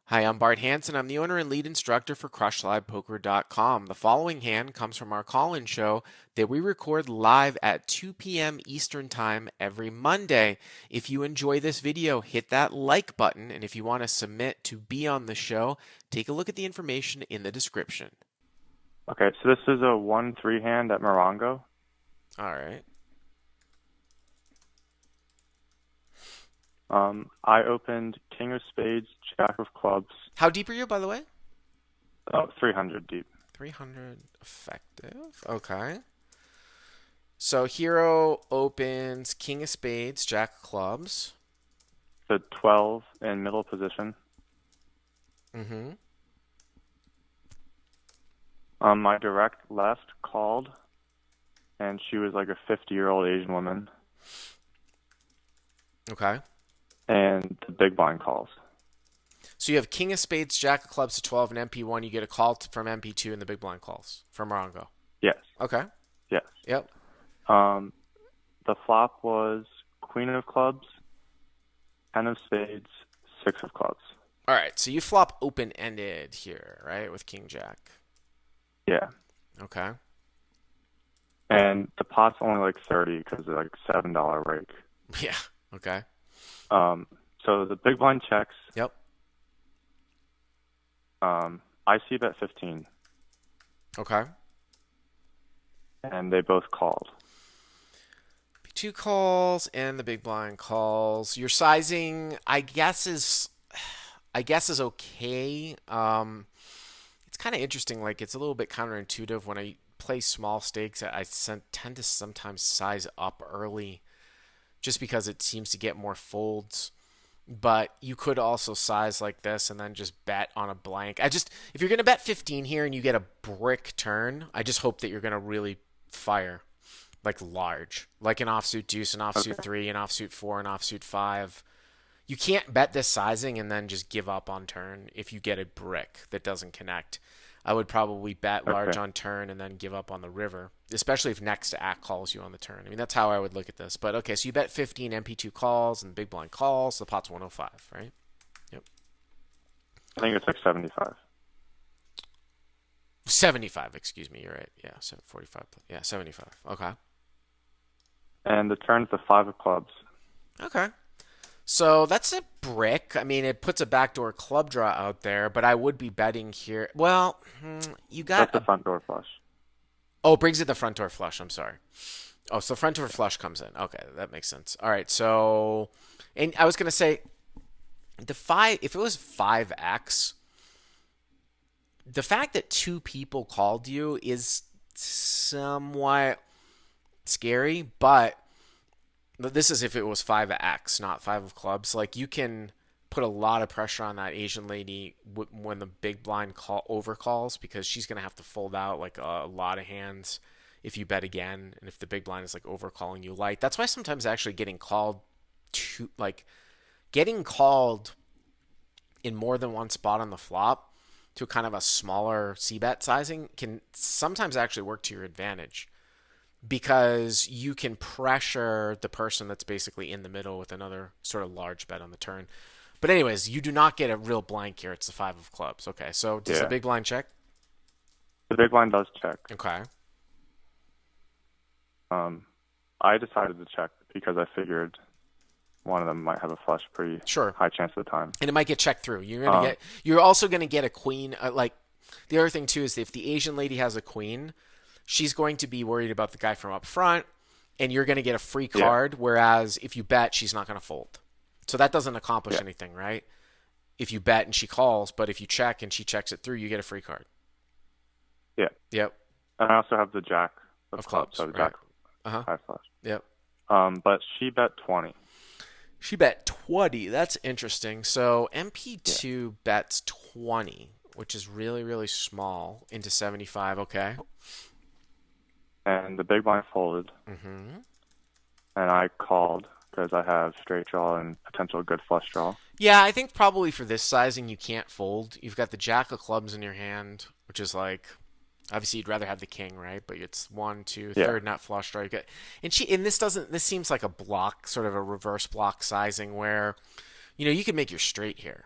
Hi, I'm Bart Hanson. I'm the owner and lead instructor for CrushLivePoker.com. The following hand comes from our call-in show that we record live at 2 p.m. Eastern Time every Monday. If you enjoy this video, hit that like button, and if you want to submit to be on the show, take a look at the information in the description. Okay, so this is a 1-3 hand at Morongo. All right. I opened King of Spades, Jack of Clubs, How deep are you, by the way? 300 deep. 300 effective. Okay. So hero opens King of Spades, Jack of Clubs. The 12 in middle position. Mm-hmm. My direct left called, and she was like a 50-year-old Asian woman, Okay. and the big blind calls. So you have King of Spades, Jack of Clubs to 12, and MP1. You get a call from MP2 and the big blind calls from Morongo. Yes, Okay. yes. Yep. The flop was Queen of Clubs, 10 of Spades, 6 of Clubs. All right. So you flop open-ended here, right, with King Jack. Yeah. Okay. And the pot's only like 30 because it's like $7 rake. Yeah. Okay. So the big blind checks. Yep. I see bet 15, Okay. and they both called. Two calls and the big blind calls. Your sizing, I guess, is okay. It's kind of interesting. Like it's a little bit counterintuitive when I play small stakes. Tend to sometimes size up early, just because it seems to get more folds. But you could also size like this and then just bet on a blank. If you're going to bet 15 here and you get a brick turn, I just hope that you're going to really fire like large, like an offsuit deuce, an offsuit three, an offsuit four, an offsuit five. You can't bet this sizing and then just give up on turn if you get a brick that doesn't connect. I would probably bet large Okay. on turn and then give up on the river, especially if next to act calls you on the turn. I mean, that's how I would look at this. But okay, so you bet 15 MP2 calls and big blind calls. The pot's 105, right? Yep. I think it's like 75. 75, excuse me. You're right. Yeah, so 45. Yeah, 75. Okay. And the turn's the 5 of Clubs. Okay. So that's a brick. I mean, it puts a backdoor club draw out there, but I would be betting here. Well, you got That's the a. front door flush. Oh, it brings in the front door flush. I'm sorry. Oh, so front door flush comes in. Okay, that makes sense. All right, so, and I was gonna say, if it was 5x, the fact that two people called you is somewhat scary, but this is if it was 5x, not 5 of clubs. Like you can put a lot of pressure on that Asian lady when the big blind call overcalls, because she's going to have to fold out like a lot of hands if you bet again, and if the big blind is like overcalling you light. That's why sometimes actually getting called in more than one spot on the flop to kind of a smaller c bet sizing can sometimes actually work to your advantage, because you can pressure the person that's basically in the middle with another sort of large bet on the turn. But anyways, you do not get a real blank here. It's the 5 of clubs. Okay, so does the Yeah. big blind check? The big blind does check. Okay. I decided to check because I figured one of them might have a flush pretty Sure. high chance of the time. And it might get checked through. You're also gonna get a queen. Like the other thing too is if the Asian lady has a queen, she's going to be worried about the guy from up front, and you're gonna get a free card. Whereas if you bet, she's not gonna fold. So that doesn't accomplish anything, right? If you bet and she calls, but if you check and she checks it through, you get a free card. Yeah. Yep. And I also have the Jack of Of Clubs, clubs, so the right. Jack Uh-huh. high flush. Yep. But she bet 20. She bet 20. That's interesting. So MP2 bets 20, which is really, really small, into 75. Okay. And the big blind folded, Mm-hmm. and I called because I have straight draw and potential good flush draw. Yeah, I think probably for this sizing, you can't fold. You've got the jack of clubs in your hand, which is like, obviously you'd rather have the king, right? But it's one, two, third nut flush draw. You get, and this seems like a block, sort of a reverse block sizing where, you can make your straight here.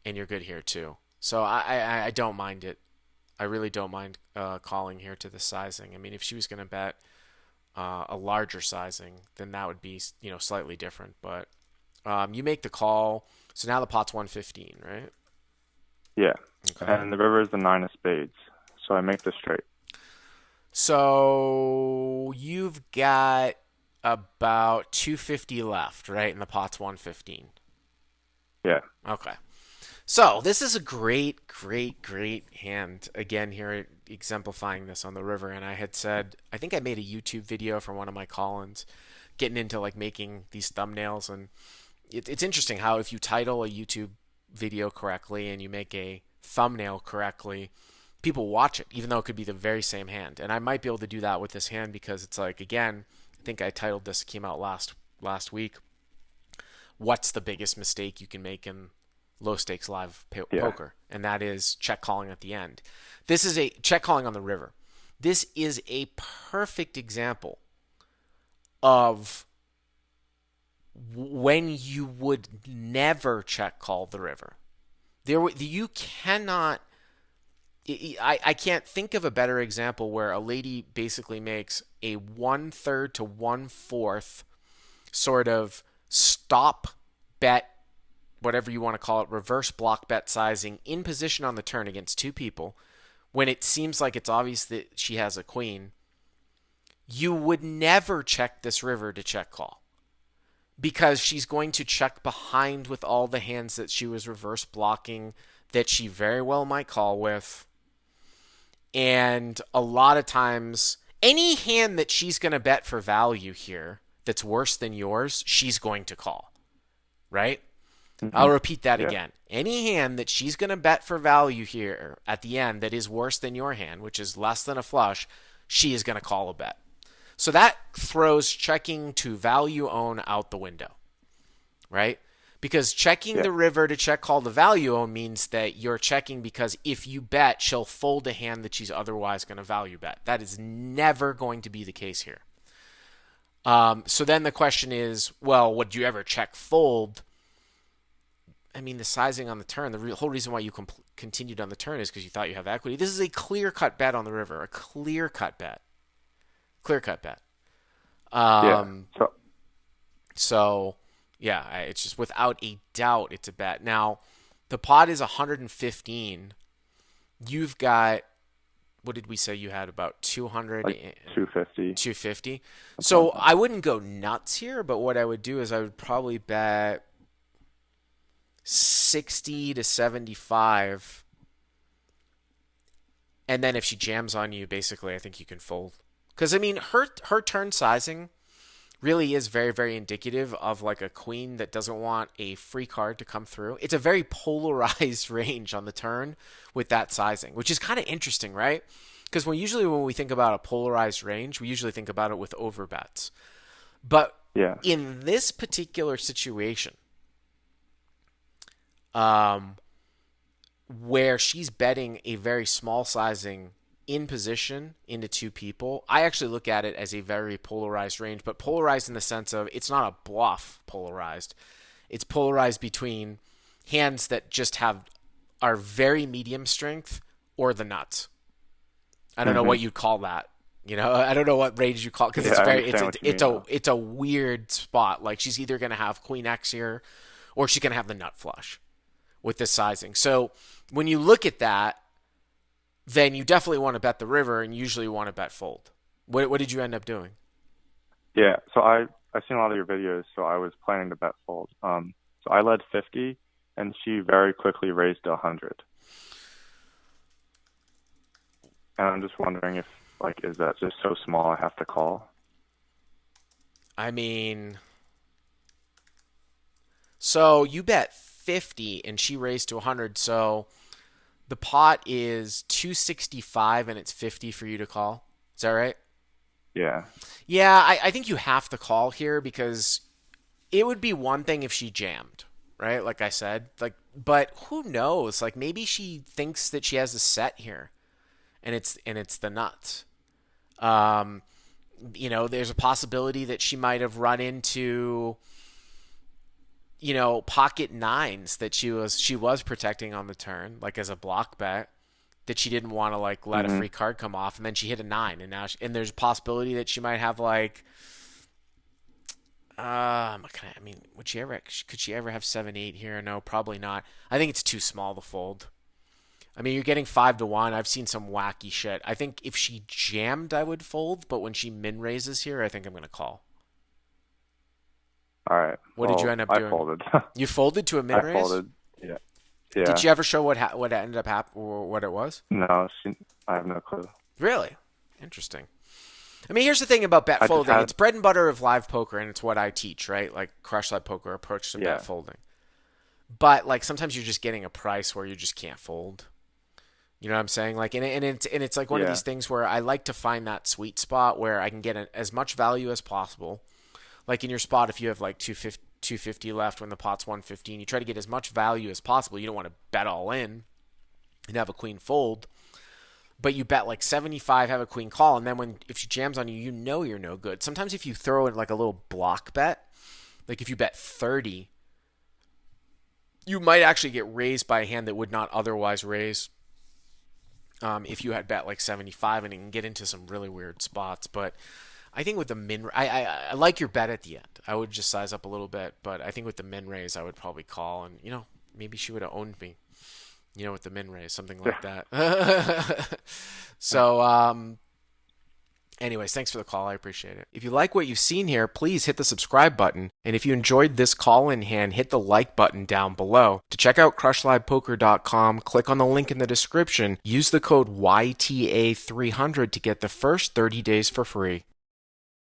and you're good here too. So I don't mind it. I really don't mind calling here to the sizing. I mean, if she was going to bet a larger sizing, then that would be, slightly different. But you make the call. So now the pot's 115, right? Yeah. Okay. And the river is the nine of spades. So I make the straight. So you've got about 250 left, right? And the pot's 115. Yeah. Okay. So this is a great, great, great hand. Again, here exemplifying this on the river. And I had said, I think I made a YouTube video for one of my call-ins, getting into like making these thumbnails. And it's interesting how if you title a YouTube video correctly and you make a thumbnail correctly, people watch it, even though it could be the very same hand. And I might be able to do that with this hand because it's like, again, I think I titled this, came out last week. What's the biggest mistake you can make in low stakes live poker? And that is check calling at the end. This is a check calling on the river. This is a perfect example of when you would never check call the river. You cannot. I can't think of a better example where a lady basically makes a 1/3 to 1/4 sort of stop bet, whatever you want to call it, reverse block bet sizing in position on the turn against two people when it seems like it's obvious that she has a queen. You would never check this river to check call because she's going to check behind with all the hands that she was reverse blocking that she very well might call with. And a lot of times, any hand that she's going to bet for value here that's worse than yours, she's going to call. Right? Mm-hmm. I'll repeat that again. Any hand that she's going to bet for value here at the end that is worse than your hand, which is less than a flush, she is going to call a bet. So that throws checking to value own out the window. Right? Because checking the river to check call the value own means that you're checking because if you bet, she'll fold a hand that she's otherwise going to value bet. That is never going to be the case here. So then the question is, well, would you ever check fold? I mean, the sizing on the turn, the whole reason why you continued on the turn is because you thought you have equity. This is a clear-cut bet on the river, a clear-cut bet. Clear-cut bet. So, yeah, it's just without a doubt it's a bet. Now, the pot is 115. You've got, what did we say you had, about 200? Like 250. 250. So I wouldn't go nuts here, but what I would do is I would probably bet 60 to 75. And then if she jams on you, basically, I think you can fold. Because, I mean, her turn sizing really is very, very indicative of like a queen that doesn't want a free card to come through. It's a very polarized range on the turn with that sizing, which is kind of interesting, right? Because when we think about a polarized range, we usually think about it with overbets. But in this particular situation, where she's betting a very small sizing in position into two people, I actually look at it as a very polarized range, but polarized in the sense of it's not a bluff polarized. It's polarized between hands that just are very medium strength or the nuts. I don't know what you'd call that. I don't know what range you call it because it's a weird spot. Like she's either going to have queen X here or she's going to have the nut flush with this sizing. So when you look at that, then you definitely want to bet the river and usually want to bet fold. What did you end up doing? Yeah, so I've seen a lot of your videos, so I was planning to bet fold. So I led 50, and she very quickly raised to 100. And I'm just wondering if, is that just so small I have to call? I mean, so you bet 50 and she raised to 100, so the pot is 265 and it's 50 for you to call. Is that right? Yeah. Yeah, I think you have to call here because it would be one thing if she jammed, right? Like I said, but who knows? Like maybe she thinks that she has a set here, and it's the nuts. There's a possibility that she might have run into pocket nines that she was protecting on the turn, like as a block bet, that she didn't want to like let a Hmm. free card come off, and then she hit a nine, and and there's a possibility that she might have like, I mean, could she ever have 7-8 here? No, probably not. I think it's too small to fold. I mean, you're getting 5-1. I've seen some wacky shit. I think if she jammed, I would fold, but when she min raises here, I think I'm gonna call. All right. What did you Well, end up I doing? folded. You folded to a min I raise? folded. Yeah. Did Yeah. she ever show what ended up happening or what it was? No, I have no clue. Really? Interesting. I mean, here's the thing about bet I just folding. had. It's bread and butter of live poker, and it's what I teach, right? Like crush live poker approach to bet Yeah. folding. But like sometimes you're just getting a price where you just can't fold. You know what I'm saying? Like, and it's like one of Yeah. these things where I like to find that sweet spot where I can get as much value as possible. Like in your spot, if you have like 250 left when the pot's 115, you try to get as much value as possible. You don't want to bet all in and have a queen fold, but you bet like 75, have a queen call, and then if she jams on you, you know you're no good. Sometimes if you throw in like a little block bet, like if you bet 30, you might actually get raised by a hand that would not otherwise raise. If you had bet like 75, and it can get into some really weird spots. But I think with the min, I like your bet at the end. I would just size up a little bit, but I think with the min raise, I would probably call, and maybe she would have owned me. With the min raise, something like that. So, anyways, thanks for the call. I appreciate it. If you like what you've seen here, please hit the subscribe button. And if you enjoyed this call in hand, hit the like button down below. To check out crushlivepoker.com, click on the link in the description. Use the code YTA300 to get the first 30 days for free.